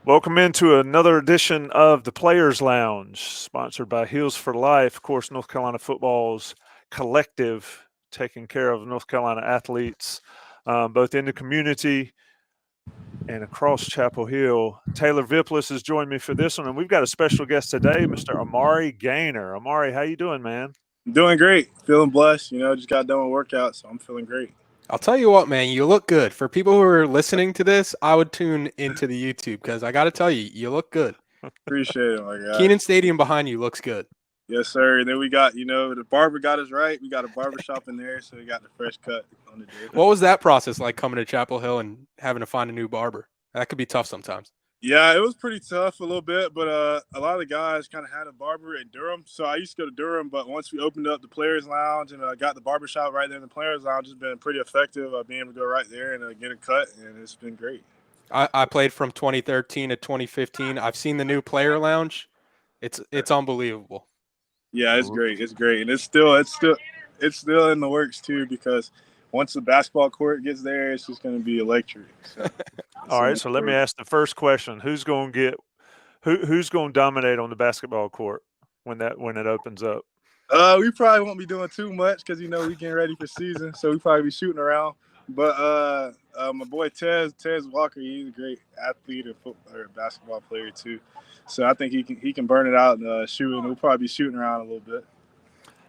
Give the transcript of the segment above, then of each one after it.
Welcome into another edition of the Players Lounge, sponsored by Heels4Life. Of course, North Carolina football's collective, taking care of North Carolina athletes, both in the community and across Chapel Hill. Taylor Viplis has joined me for this one, and we've got a special guest today, Mr. Amari Gainer. Amari, how you doing, man? Doing great. Feeling blessed. Just got done with workout, so I'm feeling great. I'll tell you what, man, you look good. For people who are listening to this, I would tune into the YouTube because I got to tell you, you look good. Appreciate it, my guy. Keenan Stadium behind you looks good. Yes, sir. And then we got, the barber got us right. We got a barber shop in there, so we got the fresh cut on the day. What was that process like coming to Chapel Hill and having to find a new barber? That could be tough sometimes. Yeah, it was pretty tough a little bit, but a lot of the guys kind of had a barber in Durham. So I used to go to Durham, but once we opened up the Players Lounge and got the barber shop right there in the Players Lounge, it's been pretty effective being able to go right there and get a cut, and it's been great. I played from 2013 to 2015. I've seen the new Player Lounge. It's unbelievable. Yeah, it's great. It's great, and it's still in the works too, because once the basketball court gets there, it's just going to be electric. So, All right, so let me ask the first question: who's going to dominate on the basketball court when it opens up? We probably won't be doing too much because we getting ready for season, so we probably be shooting around. But my boy Tez Walker, he's a great athlete and basketball player too. So I think he can burn it out and shoot, and we'll probably be shooting around a little bit.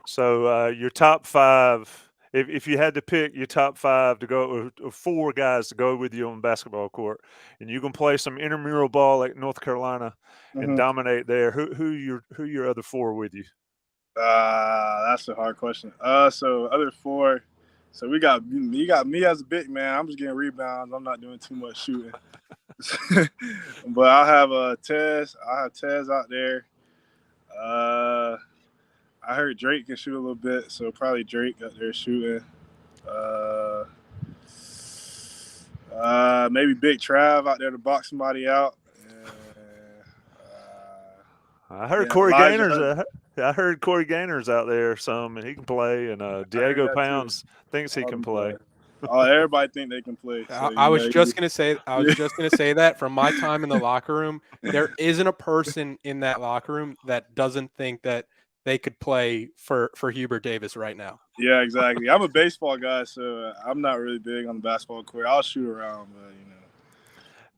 So your top five, if you had to pick your top five to go, or four guys to go with you on the basketball court, and you can play some intramural ball like North Carolina and dominate there, who your other four with you? That's a hard question. So other four. So you got me as a big man. I'm just getting rebounds. I'm not doing too much shooting. But I'll have Tez. I'll have Tez out there. I heard Drake can shoot a little bit, so probably Drake out there shooting. Maybe Big Trav out there to box somebody out. I heard Corey Gainer's. I heard Corey Gainer's out there some, and he can play. And Diego Pounds thinks he can play. Everybody think they can play. So, I was just gonna say that from my time in the locker room, there isn't a person in that locker room that doesn't think that they could play for Hubert Davis right now. Yeah, exactly. I'm a baseball guy, so I'm not really big on the basketball court. I'll shoot around,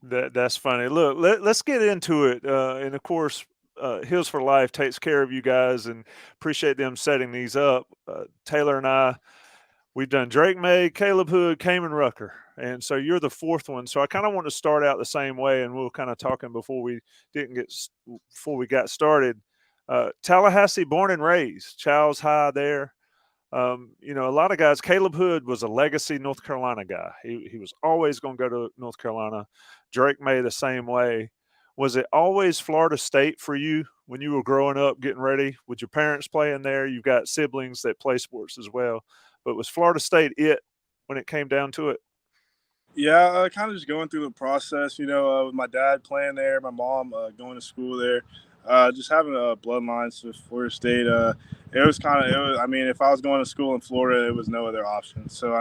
but That's funny. Look, let's get into it. And of course, Heels4Life takes care of you guys, and appreciate them setting these up. Taylor and I, we've done Drake May, Caleb Hood, Kamen Rucker, and so you're the fourth one. So I kind of want to start out the same way, and we were kind of talking before we got started. Tallahassee, born and raised, Childs High there. A lot of guys. Caleb Hood was a legacy North Carolina guy. He was always going to go to North Carolina. Drake May the same way. Was it always Florida State for you when you were growing up, getting ready? With your parents playing there, you've got siblings that play sports as well. But was Florida State it when it came down to it? Yeah, kind of just going through the process, with my dad playing there, my mom going to school there, just having bloodlines with Florida State. It was, if I was going to school in Florida, it was no other option. So,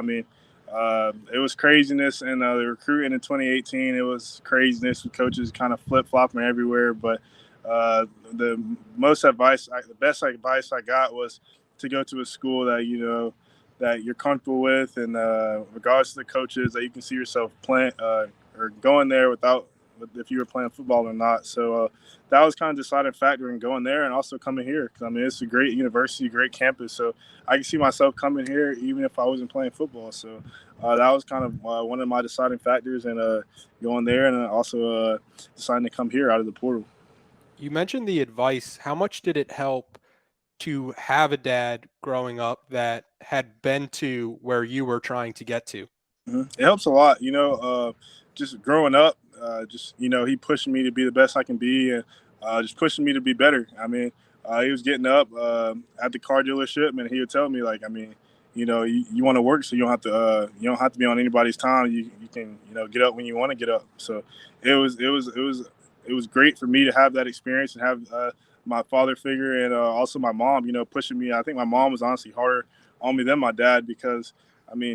it was craziness, and the recruiting in 2018, it was craziness with coaches kind of flip-flopping everywhere. But the best advice I got was to go to a school that, that you're comfortable with, and regardless of the coaches, that you can see yourself playing or going there if you were playing football or not. So that was kind of deciding factor in going there and also coming here. Because, it's a great university, great campus. So I can see myself coming here even if I wasn't playing football. So that was kind of one of my deciding factors in going there, and also deciding to come here out of the portal. You mentioned the advice. How much did it help to have a dad growing up that had been to where you were trying to get to? It helps a lot, just growing up, he pushing me to be the best I can be, and just pushing me to be better. He was getting up at the car dealership, and he would tell me, you want to work, so you don't have to be on anybody's time. You can, get up when you want to get up. So it was great for me to have that experience and have my father figure, and also my mom, pushing me. I think my mom was honestly harder on me than my dad, because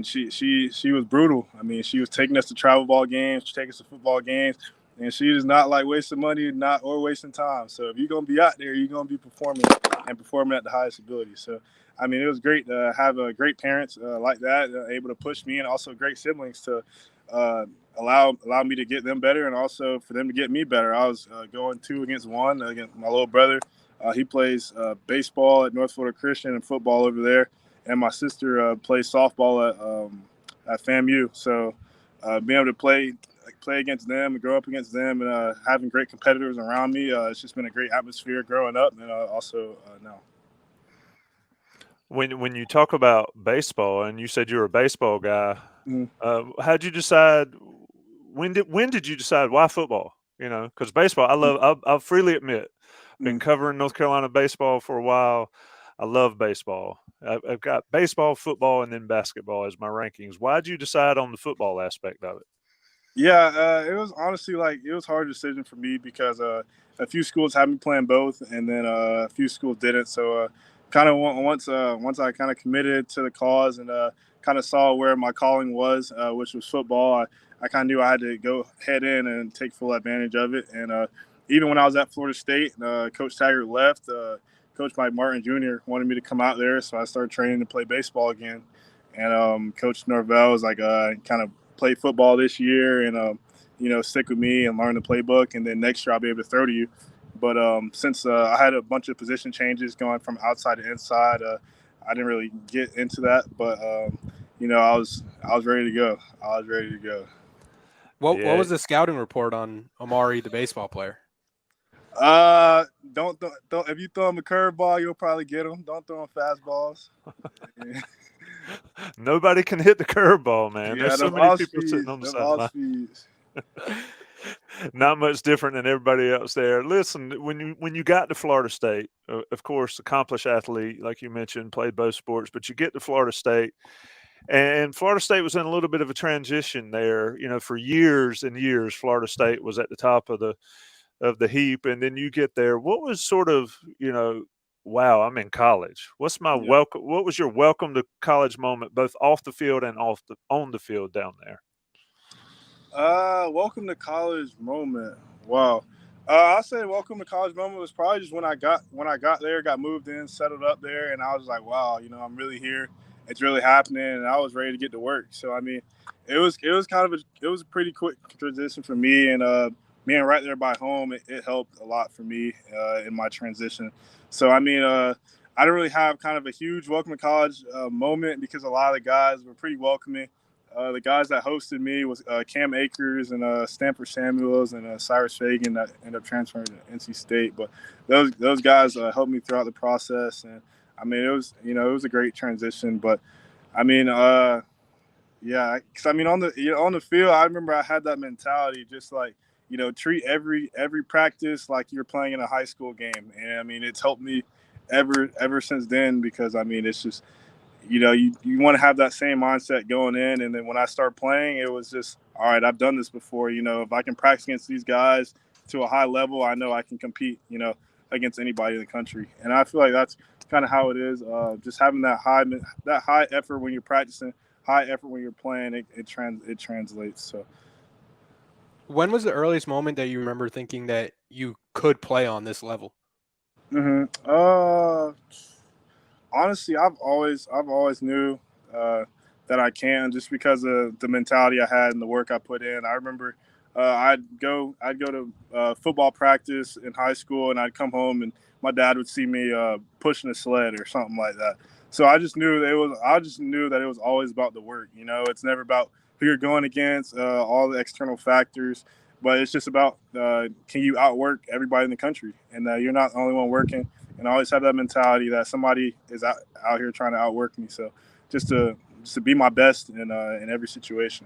she was brutal. She was taking us to travel ball games, taking us to football games, and she does not like wasting money, or wasting time. So if you're gonna be out there, you're gonna be performing at the highest ability. So I mean, it was great to have great parents like that, able to push me, and also great siblings to allow me to get them better, and also for them to get me better. I was going 2-against-1 against my little brother. He plays baseball at North Florida Christian and football over there, and my sister plays softball at FAMU. So being able to play against them and grow up against them, and having great competitors around me, it's just been a great atmosphere growing up, and also now. When you talk about baseball, and you said you were a baseball guy, Mm-hmm. how'd you decide? When did you decide why football? Because baseball, I'll freely admit, been covering North Carolina baseball for a while. I love baseball. I've got baseball, football, and then basketball as my rankings. Why'd you decide on the football aspect of it? Yeah, it was honestly it was a hard decision for me because a few schools had me playing both, and then a few schools didn't. So kind of once I kind of committed to the cause and kind of saw where my calling was, which was football, I kind of knew I had to go head in and take full advantage of it. And even when I was at Florida State, Coach Taggart left. Coach Mike Martin Jr. wanted me to come out there, so I started training to play baseball again. And Coach Norvell was like, kind of play football this year and stick with me and learn the playbook, and then next year I'll be able to throw to you. But since I had a bunch of position changes going from outside to inside, I didn't really get into that. But I was ready to go. I was ready to go. What was the scouting report on Amari, the baseball player? Don't if you throw him a curveball, you'll probably get him. Don't throw him fastballs. Nobody can hit the curveball, man. Yeah, There's so many people sitting on the sideline. Not much different than everybody else there. Listen, when you got to Florida State, of course, accomplished athlete, like you mentioned, played both sports, but you get to Florida State, and Florida State was in a little bit of a transition there. For years and years, Florida State was at the top of the heap, and then you get there. What was sort of, wow, I'm in college. What's my welcome? What was your welcome to college moment, both off the field and on the field down there? Welcome to college moment. Wow. I say welcome to college moment was probably just when I got there, got moved in, settled up there, and I was like, wow, I'm really here. It's really happening, and I was ready to get to work. So I mean, it was a pretty quick transition for me, and being right there by home, it helped a lot for me in my transition. So I mean, I didn't really have kind of a huge welcome to college moment because a lot of the guys were pretty welcoming. The guys that hosted me was Cam Akers and Stanford Samuels and Cyrus Fagan that ended up transferring to NC State. But those guys helped me throughout the process, and I mean it was a great transition. But I mean, yeah, because I mean on the field, I remember I had that mentality, just like treat every practice like you're playing in a high school game, and I mean it's helped me ever since then because I mean it's just. You want to have that same mindset going in. And then when I start playing, it was just, all right, I've done this before. If I can practice against these guys to a high level, I know I can compete, against anybody in the country. And I feel like that's kind of how it is. Just having that high effort when you're practicing, high effort when you're playing, it translates. So. When was the earliest moment that you remember thinking that you could play on this level? Honestly, I've always knew that I can, just because of the mentality I had and the work I put in. I remember I'd go to football practice in high school, and I'd come home and my dad would see me pushing a sled or something like that. So I just knew that it was always about the work. It's never about who you're going against, all the external factors, but it's just about can you outwork everybody in the country, and you're not the only one working. And I always have that mentality that somebody is out here trying to outwork me. So just to be my best in every situation.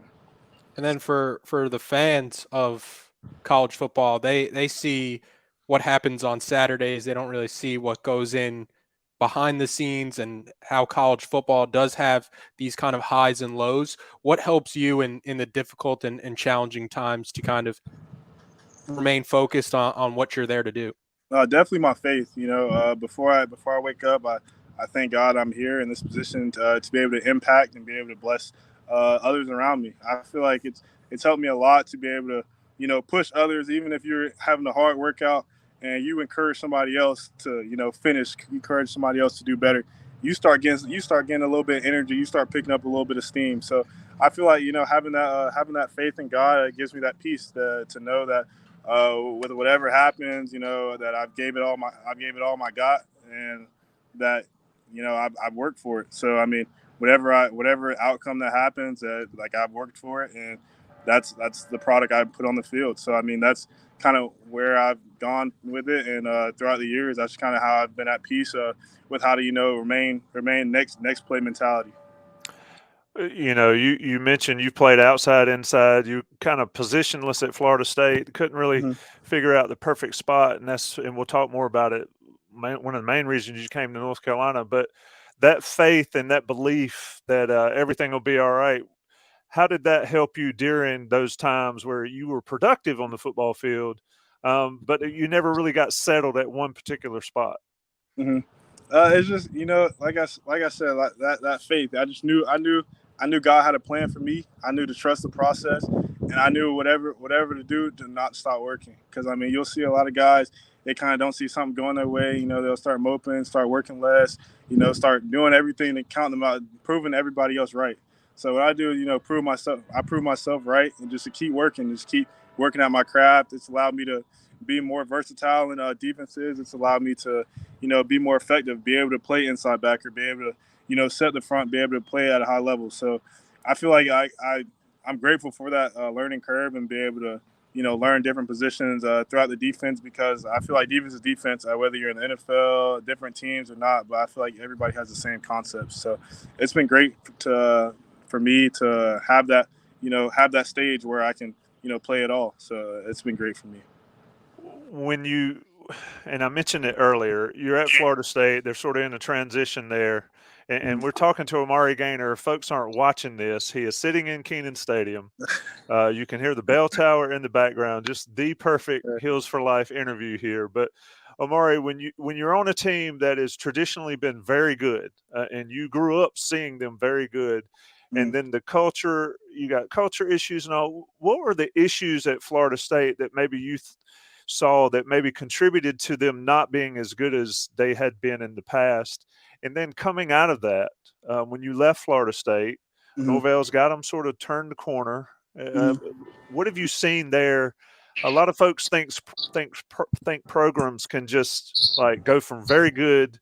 And then for the fans of college football, they see what happens on Saturdays. They don't really see what goes in behind the scenes and how college football does have these kind of highs and lows. What helps you in the difficult and challenging times to kind of remain focused on what you're there to do? Definitely my faith. Before I wake up, I thank God I'm here in this position to be able to impact and be able to bless others around me. I feel like it's helped me a lot to be able to push others, even if you're having a hard workout and you encourage somebody else to, finish, encourage somebody else to do better. You start getting a little bit of energy. You start picking up a little bit of steam. So I feel like having that faith in God gives me that peace to know that with whatever happens, that I've gave it all my got, and that I've worked for it. So I mean, whatever outcome that happens, like I've worked for it, and that's the product I put on the field. So I mean, that's kind of where I've gone with it, and throughout the years, that's kind of how I've been at peace with how to remain next play mentality. You mentioned you played outside, inside. You kind of positionless at Florida State. Couldn't really Mm-hmm. figure out the perfect spot, and we'll talk more about it. One of the main reasons you came to North Carolina, but that faith and that belief that everything will be all right. How did that help you during those times where you were productive on the football field, but you never really got settled at one particular spot? Mm-hmm. It's just like I said, like that faith. I knew God had a plan for me. I knew to trust the process, and I knew whatever to do to not stop working. Because I mean, you'll see a lot of guys, they kind of don't see something going their way. They'll start moping, start working less. Start doing everything and counting them out, proving everybody else right. So what I do is prove myself. I prove myself right, and just to keep working, just keep working at my craft. It's allowed me to be more versatile in defenses. It's allowed me to be more effective, be able to play inside backer, be able to, set the front, be able to play at a high level. So I feel like I'm grateful for that learning curve and be able to, learn different positions throughout the defense, because I feel like defense is defense, whether you're in the NFL, different teams or not. But I feel like everybody has the same concepts. So it's been great for me to have that stage where I can, play it all. So it's been great for me. When you and I mentioned it earlier, you're at Florida State. They're sort of in a transition there. And we're talking to Amari Gainer. If folks aren't watching this, he is sitting in Keenan Stadium. You can hear the bell tower in the background. Just the perfect Heels for Life interview here. But Amari, when you're on a team that has traditionally been very good, and you grew up seeing them very good, and then the culture, you got culture issues and all. What were the issues at Florida State that maybe you saw that maybe contributed to them not being as good as they had been in the past? And then coming out of that, when you left Florida State, Mm-hmm. Norvell's got them sort of turned the corner. Mm-hmm. What have you seen there? A lot of folks think programs can just like go from very good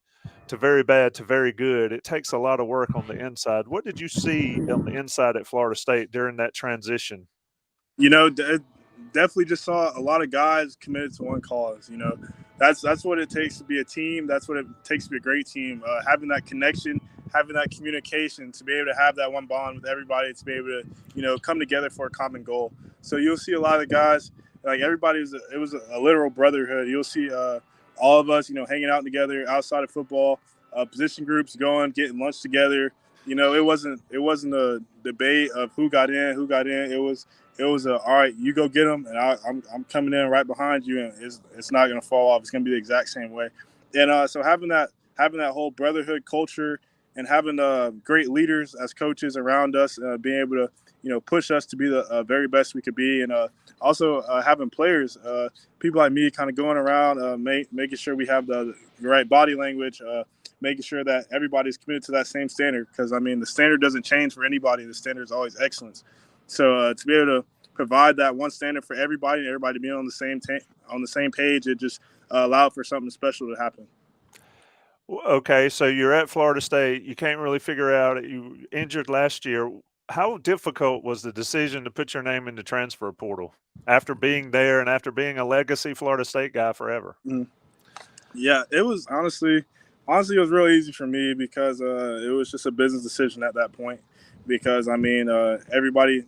to very bad to very good. It takes a lot of work on the inside. What did you see on the inside at Florida State during that transition? Definitely just saw a lot of guys committed to one cause. That's what it takes to be a team. That's what it takes to be a great team. Having that connection, having that communication, to be able to have that one bond with everybody, to be able to come together for a common goal. So you'll see a lot of guys, like everybody it was a literal brotherhood. You'll see all of us hanging out together outside of football, position groups going, getting lunch together. It wasn't a debate of who got in, it was all right, you go get them, and I'm coming in right behind you, and it's not going to fall off. It's going to be the exact same way. And so having that whole brotherhood culture, and having great leaders as coaches around us, being able to push us to be the very best we could be, and also having players, people like me, kind of going around, making sure we have the right body language, making sure that everybody's committed to that same standard, because I mean the standard doesn't change for anybody. The standard is always excellence. So to be able to provide that one standard for everybody, and everybody being on the same page, it just allowed for something special to happen. Okay, so you're at Florida State. You can't really figure out it. You injured last year. How difficult was the decision to put your name in the transfer portal after being there and after being a legacy Florida State guy forever? Mm-hmm. Yeah, it was honestly, it was real easy for me, because it was just a business decision at that point. Because I mean, everybody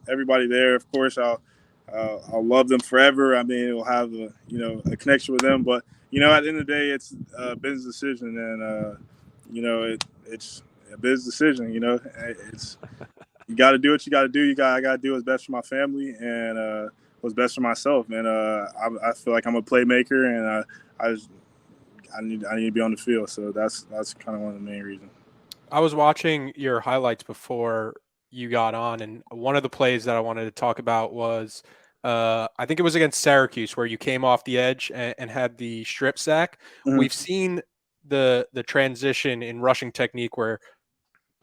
there, of course, I'll love them forever. I mean, we'll have a connection with them. But at the end of the day, it's a business decision, and it's a business decision. It's you got to do what you got to do. I got to do what's best for my family, and what's best for myself. And I feel like I'm a playmaker, and I need to be on the field. So that's kind of one of the main reasons. I was watching your highlights before you got on, and one of the plays that I wanted to talk about was I think it was against Syracuse where you came off the edge and had the strip sack. Mhm. We've seen the transition in rushing technique where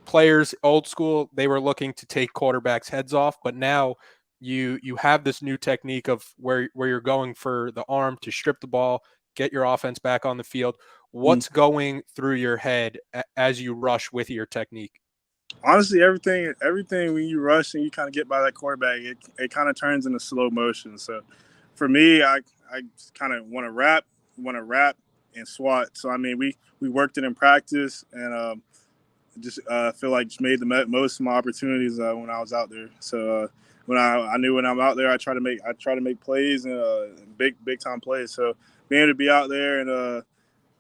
players old school, they were looking to take quarterbacks' heads off, but now you have this new technique of where you're going for the arm to strip the ball, get your offense back on the field. What's going through your head as you rush with your technique? Honestly, everything when you rush and you kind of get by that quarterback, it kind of turns into slow motion. So for me, I kind of want to wrap and swat. So I mean, we worked it in practice, and just feel like just made the most of my opportunities when I was out there. So when I knew when I'm out there, I try to make plays and big time plays. So being able to be out there and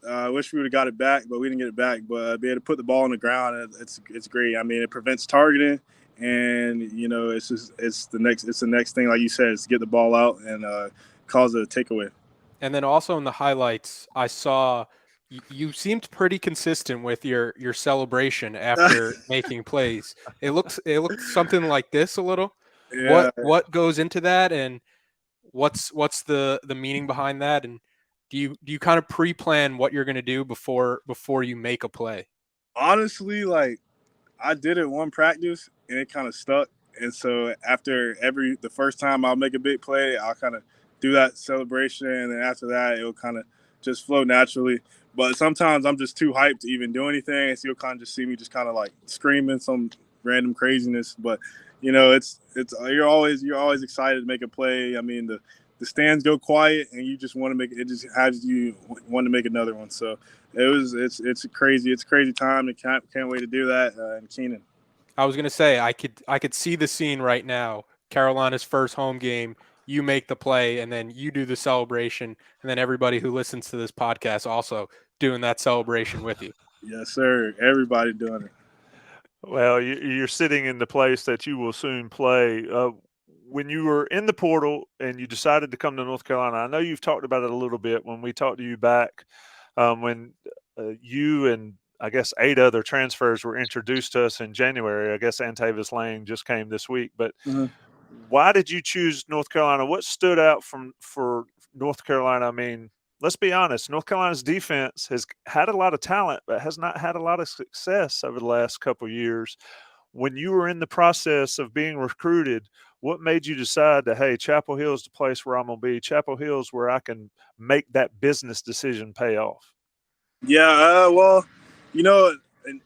I wish we would have got it back, but we didn't get it back. But be able to put the ball on the ground, it's great. I mean, it prevents targeting, and it's the next thing, like you said, is to get the ball out and cause a takeaway. And then also in the highlights, I saw you seemed pretty consistent with your celebration after making plays. It looked something like this a little. Yeah. What goes into that, and what's the meaning behind that, and do you kind of pre-plan what you're going to do before you make a play? Honestly, like I did it one practice and it kind of stuck. And so after the first time I'll make a big play, I'll kind of do that celebration, and then after that it'll kind of just flow naturally. But sometimes I'm just too hyped to even do anything, and so you'll kind of just see me just kind of like screaming some random craziness. But it's you're always excited to make a play. I mean the stands go quiet, and you just want to make it. Just has you want to make another one. So it's a crazy time, and can't wait to do that in Keenan. I was going to say I could see the scene right now. Carolina's first home game, you make the play, and then you do the celebration, and then everybody who listens to this podcast also doing that celebration with you. Yes, sir. Everybody doing it. Well, you're sitting in the place that you will soon play. When you were in the portal and you decided to come to North Carolina, I know you've talked about it a little bit when we talked to you back when you and I guess 8 other transfers were introduced to us in January. I guess Antavis Lane just came this week. But why did you choose North Carolina? What stood out for North Carolina? I mean, let's be honest, North Carolina's defense has had a lot of talent, but has not had a lot of success over the last couple of years. When you were in the process of being recruited, what made you decide that, hey, Chapel Hill is the place where I'm going to be? Chapel Hill is where I can make that business decision pay off. Yeah, well, and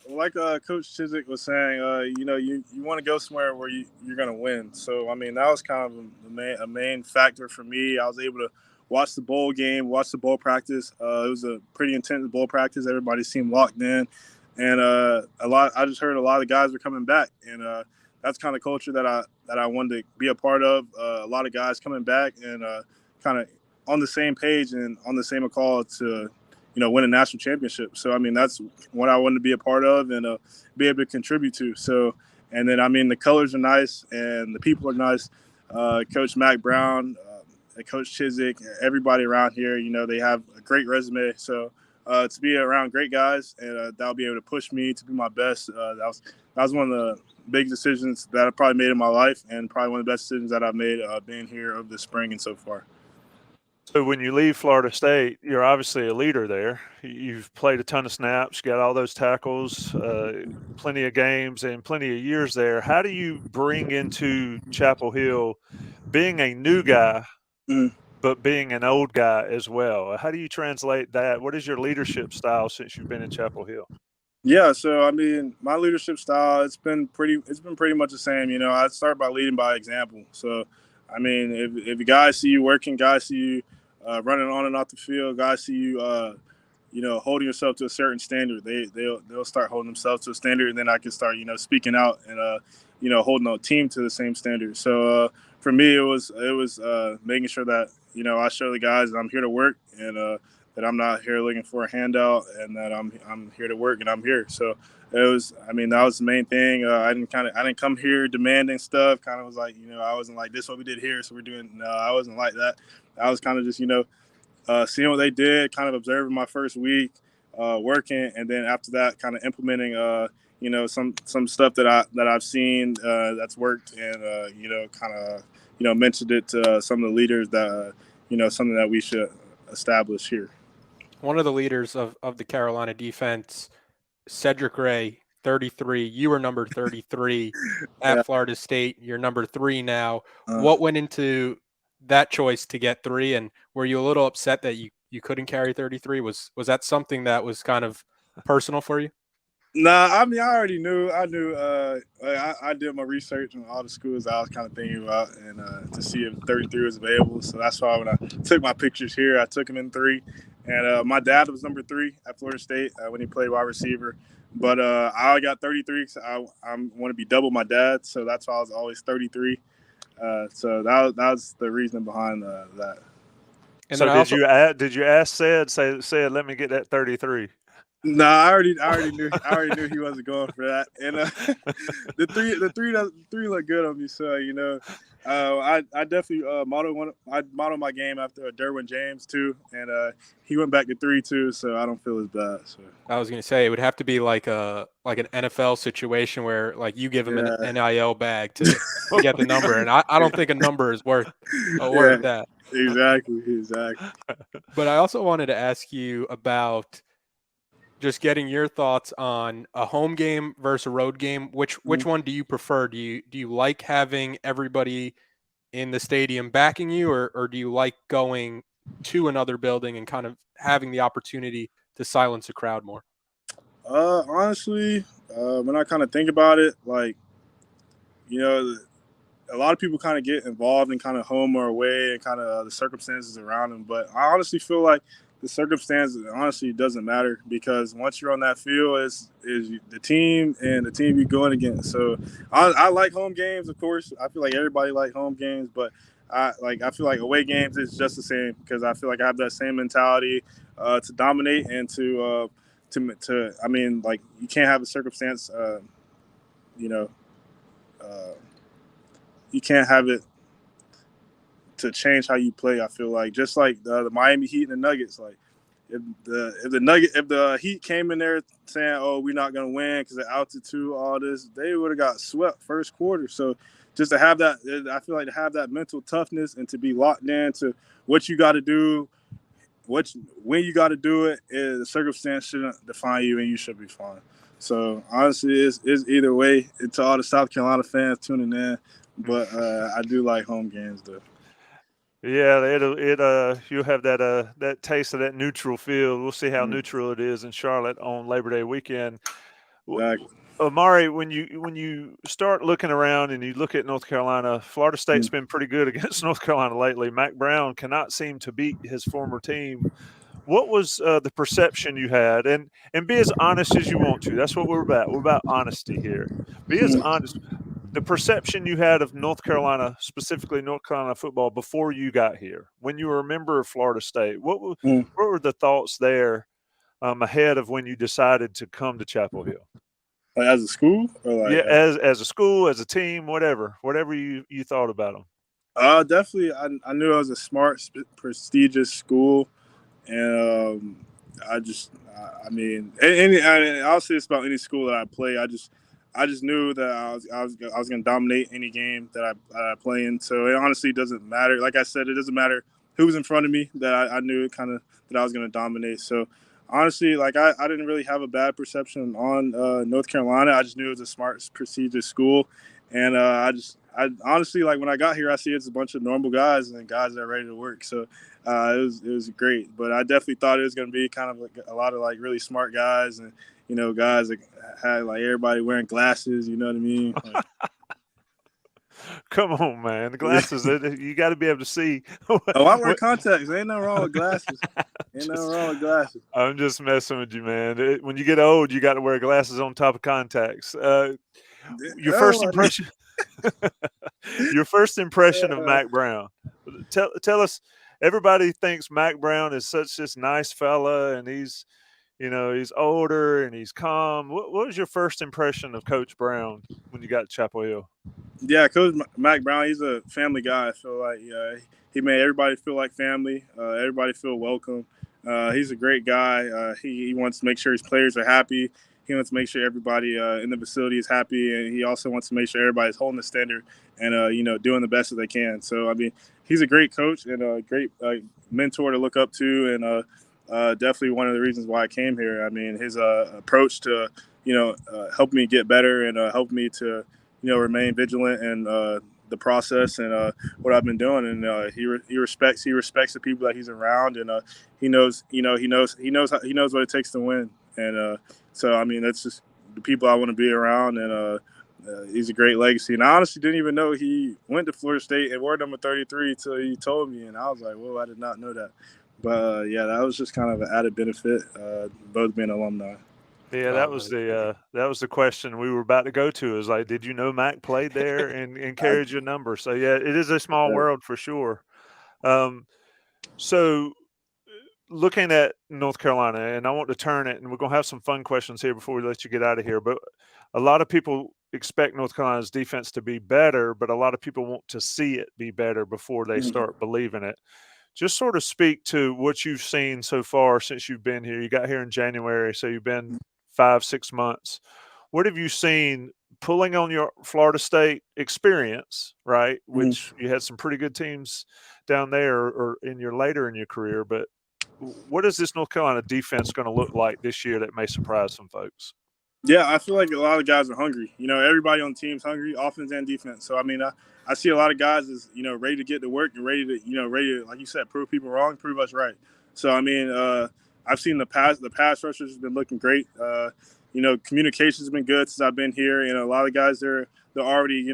like Coach Chiswick was saying, you want to go somewhere where you're going to win. So, I mean, that was kind of a main factor for me. I was able to watch the bowl game, watch the bowl practice. It was a pretty intense bowl practice. Everybody seemed locked in. And I just heard a lot of guys were coming back. And that's kind of culture that I wanted to be a part of. A lot of guys coming back and kind of on the same page and on the same call to win a national championship. So, I mean, that's what I wanted to be a part of and be able to contribute to. So, and then, I mean, the colors are nice and the people are nice. Coach Mac Brown, Coach Chiswick, everybody around here, they have a great resume. So, to be around great guys and that'll be able to push me to be my best. That was one of the big decisions that I probably made in my life, and probably one of the best decisions that I've made being here over the spring and so far. So when you leave Florida State, you're obviously a leader there. You've played a ton of snaps, got all those tackles, plenty of games and plenty of years there. How do you bring into Chapel Hill being a new guy, but being an old guy as well? How do you translate that? What is your leadership style since you've been in Chapel Hill? Yeah, so I mean, my leadership style it's been pretty much the same. I start by leading by example. So, I mean, if guys see you working, guys see you running on and off the field, guys see you holding yourself to a certain standard, they'll start holding themselves to a standard, and then I can start speaking out and holding a team to the same standard. So for me, it was making sure that I show the guys that I'm here to work and that I'm not here looking for a handout, and that I'm here to work and I'm here. So it was, I mean, that was the main thing. I didn't come here demanding stuff. Kind of was like, I wasn't like, this is what we did here, so we're doing. No, I wasn't like that. I was kind of just, seeing what they did, kind of observing my first week, working, and then after that, kind of implementing, some stuff that I've seen that's worked, and kind of mentioned it to some of the leaders that something that we should establish here. One of the leaders of the Carolina defense, Cedric Ray, 33. You were number 33 at Yeah. Florida State. You're number 3 now. What went into that choice to get 3? And were you a little upset that you couldn't carry 33? Was that something that was kind of personal for you? Nah, I mean, I already knew. I knew. I did my research on all the schools I was kind of thinking about, and to see if 33 was available. So that's why when I took my pictures here, I took him in 3. And my dad was number 3 at Florida State when he played wide receiver. But I got 33 because I want to be double my dad, so that's why I was always 33. So that was the reason behind that. And so then did you ask Said let me get that 33? No, I already knew he wasn't going for that, and the three look good on me. So I definitely modeled my game after Derwin James too, and he went back to 3 too. So I don't feel as bad. So I was gonna say it would have to be like an NFL situation where like you give him an NIL bag to get the number, and I don't think a number is worth that. Exactly. But I also wanted to ask you about just getting your thoughts on a home game versus a road game. Which one do you prefer? Do you like having everybody in the stadium backing you, or do you like going to another building and kind of having the opportunity to silence a crowd more? Honestly, when I kind of think about it, like, a lot of people kind of get involved in kind of home or away and kind of the circumstances around them. But I honestly feel like the circumstances honestly doesn't matter, because once you're on that field, is the team and the team you're going against. So I like home games, of course. I feel like everybody like home games, but I feel like away games is just the same, because I feel like I have that same mentality to dominate and to I mean, like, you can't have a circumstance, you can't have it to change how you play. I feel like just like the Miami Heat and the Nuggets, like if the Heat came in there saying, "Oh, we're not gonna win because of altitude, all this," they would have got swept first quarter. So just to have that, I feel like to have that mental toughness and to be locked in to what you got to do, when you got to do it, the circumstance shouldn't define you, and you should be fine. So honestly, it's either way. To all the South Carolina fans tuning in, but I do like home games though. Yeah, you'll have that taste of that neutral field. We'll see how neutral it is in Charlotte on Labor Day weekend. Exactly. Amari, when you start looking around and you look at North Carolina, Florida State's been pretty good against North Carolina lately. Mac Brown cannot seem to beat his former team. What was the perception you had? And be as honest as you want to. That's what we're about. We're about honesty here. Be as honest. The perception you had of North Carolina, specifically North Carolina football, before you got here, when you were a member of Florida State, what were the thoughts there ahead of when you decided to come to Chapel Hill? Like as a school, or like as a school, as a team, whatever you thought about them. Definitely. I knew it was a smart, prestigious school, and I mean, I'll say this about any school that I play. I just knew that I was going to dominate any game that I play in. So it honestly doesn't matter. Like I said, it doesn't matter who was in front of me. That I knew it kind of that I was going to dominate. So honestly, like I didn't really have a bad perception on North Carolina. I just knew it was a smart, prestigious school, and I honestly, like, when I got here, I see it's a bunch of normal guys and guys that are ready to work. So it was great. But I definitely thought it was going to be kind of like a lot of like really smart guys, and guys that had like everybody wearing glasses. You know what I mean? Like, come on, man. The glasses, you got to be able to see. I wear contacts. Ain't nothing wrong with glasses. Ain't nothing wrong with glasses. I'm just messing with you, man. When you get old, you got to wear glasses on top of contacts. Your first impression. Your first impression of Mac Brown. Tell us. Everybody thinks Mac Brown is such this nice fella, and he's older and he's calm. What was your first impression of Coach Brown when you got to Chapel Hill? Yeah, Coach Mac Brown, he's a family guy. I feel like he made everybody feel like family. Everybody feel welcome. He's a great guy. He wants to make sure his players are happy. he wants to make sure everybody in the facility is happy, and he also wants to make sure everybody's holding the standard and doing the best that they can. So I mean, he's a great coach and a great mentor to look up to, and definitely one of the reasons why I came here. I mean, his approach to help me get better and help me to remain vigilant and the process and what I've been doing, and he respects the people that he's around, and he knows what it takes to win, and so I mean that's just the people I want to be around, and he's a great legacy. And I honestly didn't even know he went to Florida State and wore number 33 until he told me, and I was like, whoa, I did not know that. But yeah, that was just kind of an added benefit, both being alumni. Yeah, that was the question we were about to go to. Is like, did you know Mac played there and carried your number? So yeah, it is a small world for sure. So looking at North Carolina, and I want to turn it, and we're gonna have some fun questions here before we let you get out of here. But a lot of people expect North Carolina's defense to be better, but a lot of people want to see it be better before they start believing it. Just sort of speak to what you've seen so far since you've been here. You got here in January, so you've been 5-6 months. What have you seen pulling on your Florida State experience, right? Which you had some pretty good teams down there or in your later in your career, but what is this North Carolina defense going to look like this year that may surprise some folks? Yeah, I feel like a lot of guys are hungry. Everybody on the team's hungry, offense and defense. So I mean, I see a lot of guys is ready to get to work and ready to like you said, prove people wrong, prove us right. So I mean, I've seen the pass rushers has been looking great. Communication's been good since I've been here. A lot of guys they're already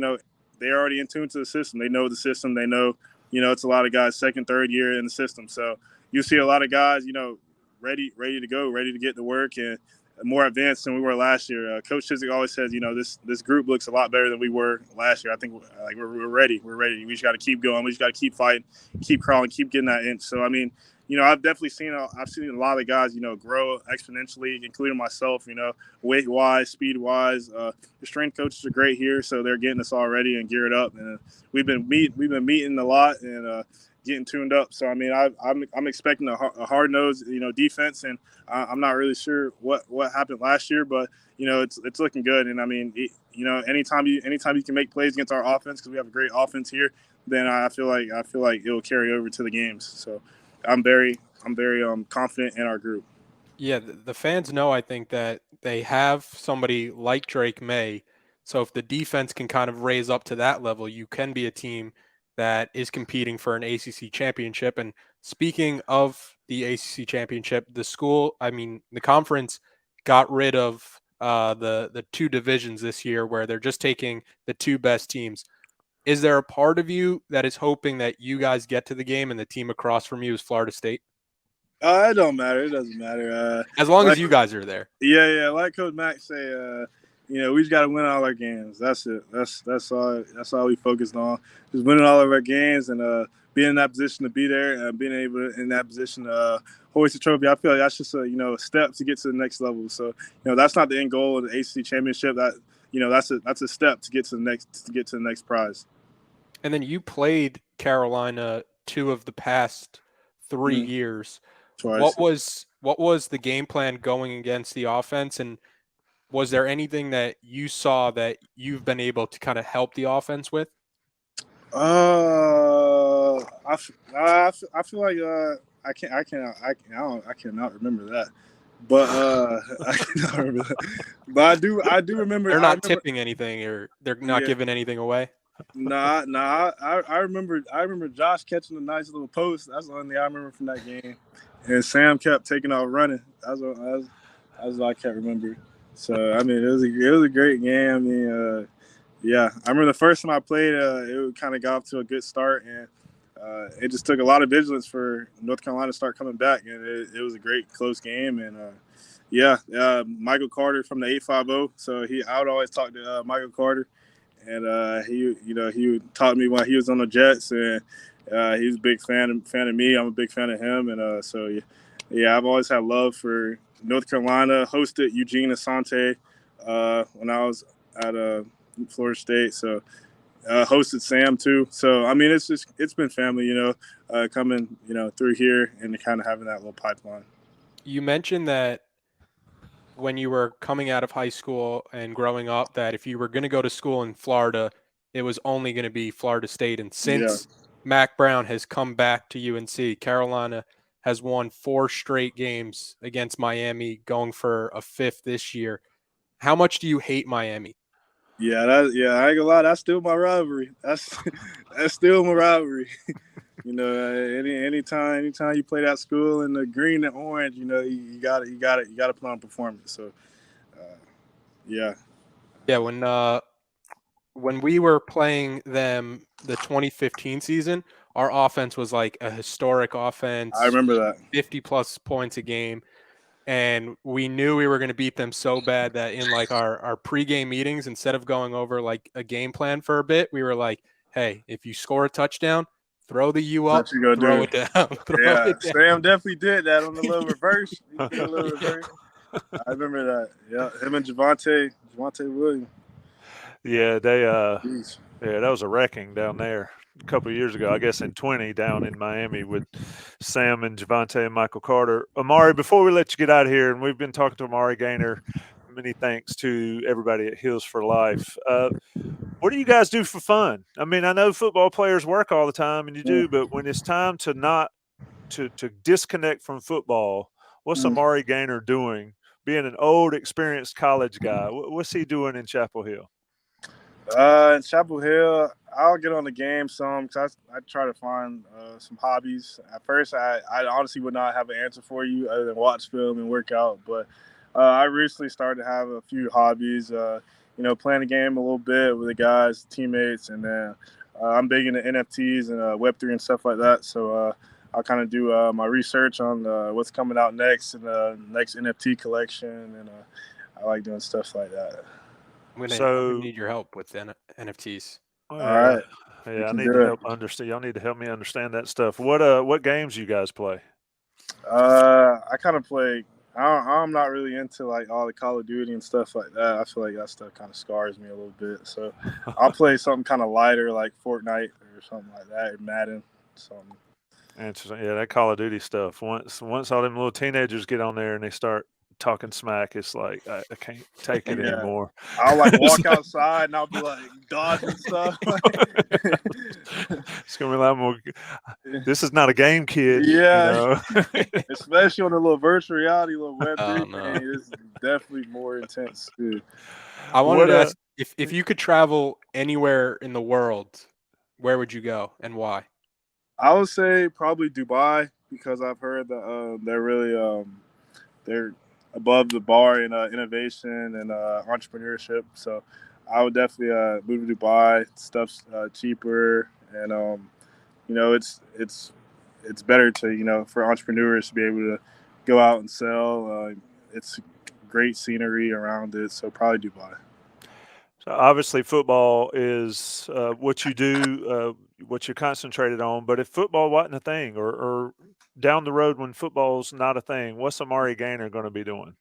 they're already in tune to the system. They know the system. They know it's a lot of guys second, third year in the system. So you see a lot of guys ready to go, ready to get to work and more advanced than we were last year. Coach Chiswick always says, this group looks a lot better than we were last year. I think we're ready. We're ready. We just got to keep going. We just got to keep fighting, keep crawling, keep getting that inch. So I mean, I've definitely seen a lot of guys, grow exponentially, including myself. Weight wise, speed wise. The strength coaches are great here, so they're getting us all ready and geared up. And we've been meeting a lot and getting tuned up. So I mean, I'm expecting a hard nosed defense, and I'm not really sure what happened last year, but it's looking good. And I mean, anytime you can make plays against our offense, because we have a great offense here, then I feel like it will carry over to the games. So I'm very confident in our group. Yeah, the fans know, I think, that they have somebody like Drake May. So if the defense can kind of raise up to that level, you can be a team that is competing for an ACC championship. And speaking of the ACC championship, the conference got rid of the two divisions this year where they're just taking the two best teams. Is there a part of you that is hoping that you guys get to the game and the team across from you is Florida State? It don't matter. It doesn't matter. As long as you guys are there. Yeah. Like Coach Mack say, we just got to win all our games. That's it. That's all we focused on. Just winning all of our games and being in that position to be there and being able in that position to hoist the trophy. I feel like that's just a step to get to the next level. So that's not the end goal of the ACC championship. That that's a step to get to the next prize. And then you played Carolina 2 of the past 3 years. Twice. What was the game plan going against the offense, and was there anything that you saw that you've been able to kind of help the offense with? I feel like I cannot remember that, but I cannot remember that. But I do remember. They're not tipping anything, or they're not giving anything away. Nah. I remember Josh catching a nice little post. That's the only thing I remember from that game. And Sam kept taking off running. That's what I kept remembering. So I mean, it was a great game. I mean, yeah, I remember the first time I played, it kind of got off to a good start, and it just took a lot of vigilance for North Carolina to start coming back, and it was a great close game. And Michael Carter from the 850. So I would always talk to Michael Carter, and he taught me while he was on the Jets, and he was a big fan of me. I'm a big fan of him, and so yeah, I've always had love for North Carolina. Hosted Eugene Asante when I was at Florida State, so hosted Sam too. So I mean, it's been family, coming through here and kind of having that little pipeline. You mentioned that when you were coming out of high school and growing up that if you were going to go to school in Florida, it was only going to be Florida State. And Yeah. since Mac Brown has come back to UNC, Carolina has won 4 straight games against Miami, going for a 5th this year. How much do you hate Miami? Yeah, I ain't gonna lie, that's still my rivalry. That's still my rivalry. Anytime you play that school in the green and orange, you gotta put on performance. So, yeah. Yeah, when we were playing them the 2015 season, our offense was like a historic I offense, remember that. 50 plus points a game. And we knew we were going to beat them so bad that in like our pregame meetings, instead of going over like a game plan for a bit, we were like, hey, if you score a touchdown, throw the U up, What you gonna throw do? it down, throw Yeah, it down. Sam definitely did that on the little reverse. He did a little reverse. I remember that. Yeah, him and Javante Williams. Yeah, Jeez. yeah, that was a wrecking down there a couple of years ago. I guess in 20 down in Miami with Sam and Javante and Michael Carter. Amari, before we let you get out of here, and we've been talking to Amari Gainer. Many thanks to everybody at Heels4Life. What do you guys do for fun? I mean, I know football players work all the time, and you do, but when it's time to not to disconnect from football, what's Mm. Amari Gainer doing? Being an old, experienced college guy, what's he doing in Chapel Hill? In Chapel Hill, I'll get on the game some because I try to find some hobbies. At first, I honestly would not have an answer for you other than watch film and work out. But I recently started to have a few hobbies. Playing the game a little bit with the guys, teammates, and then I'm big into NFTs and Web3 and stuff like that. So I'll kind of do my research on what's coming out next in the next NFT collection, and I like doing stuff like that. I'm gonna need your help with NFTs. All Yeah, right, we yeah, I can need do to it. help understand. Y'all need to help me understand that stuff. What games you guys play? I kind of play. I'm not really into like all the Call of Duty and stuff like that. I feel like that stuff kind of scars me a little bit. So I'll play something kind of lighter like Fortnite or something like that, or Madden, something. Interesting. Yeah, that Call of Duty stuff. Once all them little teenagers get on there and they start talking smack, it's like I can't take it Yeah. anymore. I'll like walk outside and I'll be like dodging stuff. It's gonna be like more. This is not a game, kid. Yeah, especially on the little virtual reality, little Web3 Oh, no. thing. It's definitely more intense too. I wanted to ask if you could travel anywhere in the world, where would you go and why? I would say probably Dubai because I've heard that they're really they're above the bar in innovation and entrepreneurship. So I would definitely move to Dubai. Stuff's cheaper, and it's better to for entrepreneurs to be able to go out and sell. It's great scenery around it, so probably Dubai. So obviously, football is what you do, what you're concentrated on. But if football wasn't a thing, or down the road when football's not a thing, what's Amari Gainer going to be doing?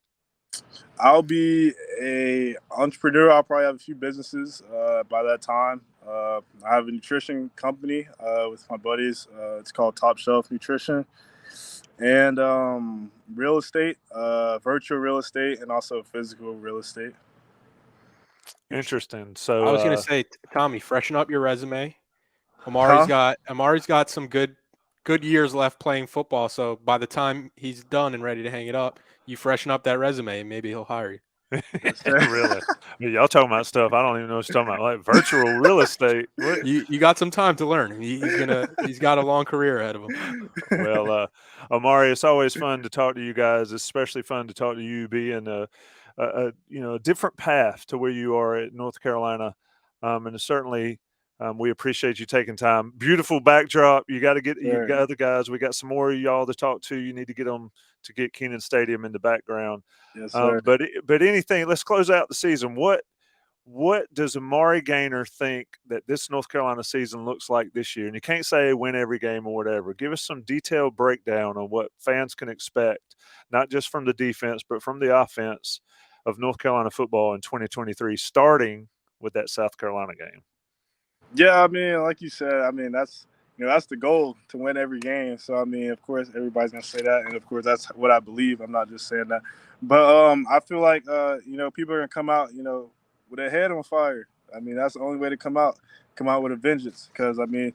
I'll be a entrepreneur. I'll probably have a few businesses by that time. I have a nutrition company with my buddies. It's called Top Shelf Nutrition, and real estate, virtual real estate, and also physical real estate. Interesting. I was gonna So say, Tommy, freshen up your resume. Huh? Amari's got some good years left playing football. So by the time he's done and ready to hang it up, you freshen up that resume, and maybe he'll hire you. really, y'all talking about stuff I don't even know what you're talking about, like virtual real estate. What? You got some time to learn. He's got a long career ahead of him. Well, Amari, it's always fun to talk to you guys. Especially fun to talk to you, being a different path to where you are at North Carolina, and certainly we appreciate you taking time. Beautiful backdrop. You got to get you got other guys. We got some more of y'all to talk to. You need to get them to get Kenan Stadium in the background. Yes, sir. But anything. Let's close out the season. What does Amari Gainer think that this North Carolina season looks like this year? And you can't say win every game or whatever. Give us some detailed breakdown on what fans can expect, not just from the defense, but from the offense of North Carolina football in 2023, starting with that South Carolina game. Yeah, I mean, like you said, I mean that's that's the goal, to win every game. So I mean, of course, everybody's gonna say that, and of course, that's what I believe. I'm not just saying that, but I feel like people are gonna come out, with their head on fire. I mean, that's the only way to come out with a vengeance. Because I mean,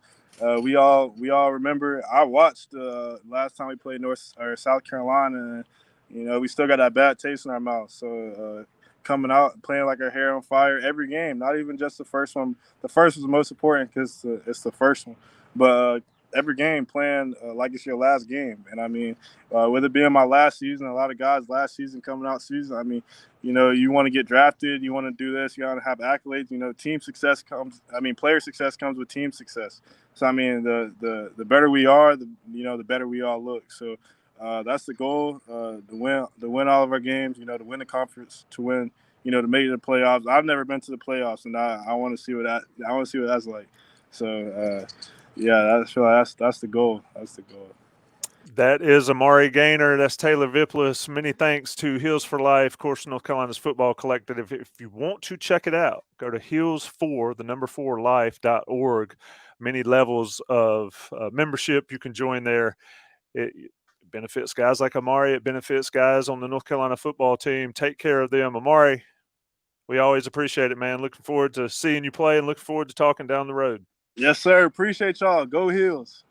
we all remember. I watched last time we played North or South Carolina, and we still got that bad taste in our mouth. So coming out and playing like our hair on fire every game, not even just the first one. The first was the most important because it's the first one, but every game playing like it's your last game. And I mean, with it being my last season, a lot of guys last season coming out season. I mean, you want to get drafted, you want to do this, you want to have accolades. Team success comes. I mean, player success comes with team success. So I mean, the better we are, the better we all look. So. That's the goal, to win all of our games, to win the conference, to win, to make it to the playoffs. I've never been to the playoffs, and I want to see what that's like. So, yeah, that's the goal. That's the goal. That is Amari Gainer. That's Taylor Viplis. Many thanks to Heels for Life, of course, North Carolina's football collective. If you want to check it out, go to heels4life.org. Many levels of membership you can join there. It benefits guys like Amari. It benefits guys on the North Carolina football team. Take care of them. Amari, we always appreciate it, man. Looking forward to seeing you play and looking forward to talking down the road. Yes, sir. Appreciate y'all. Go Heels.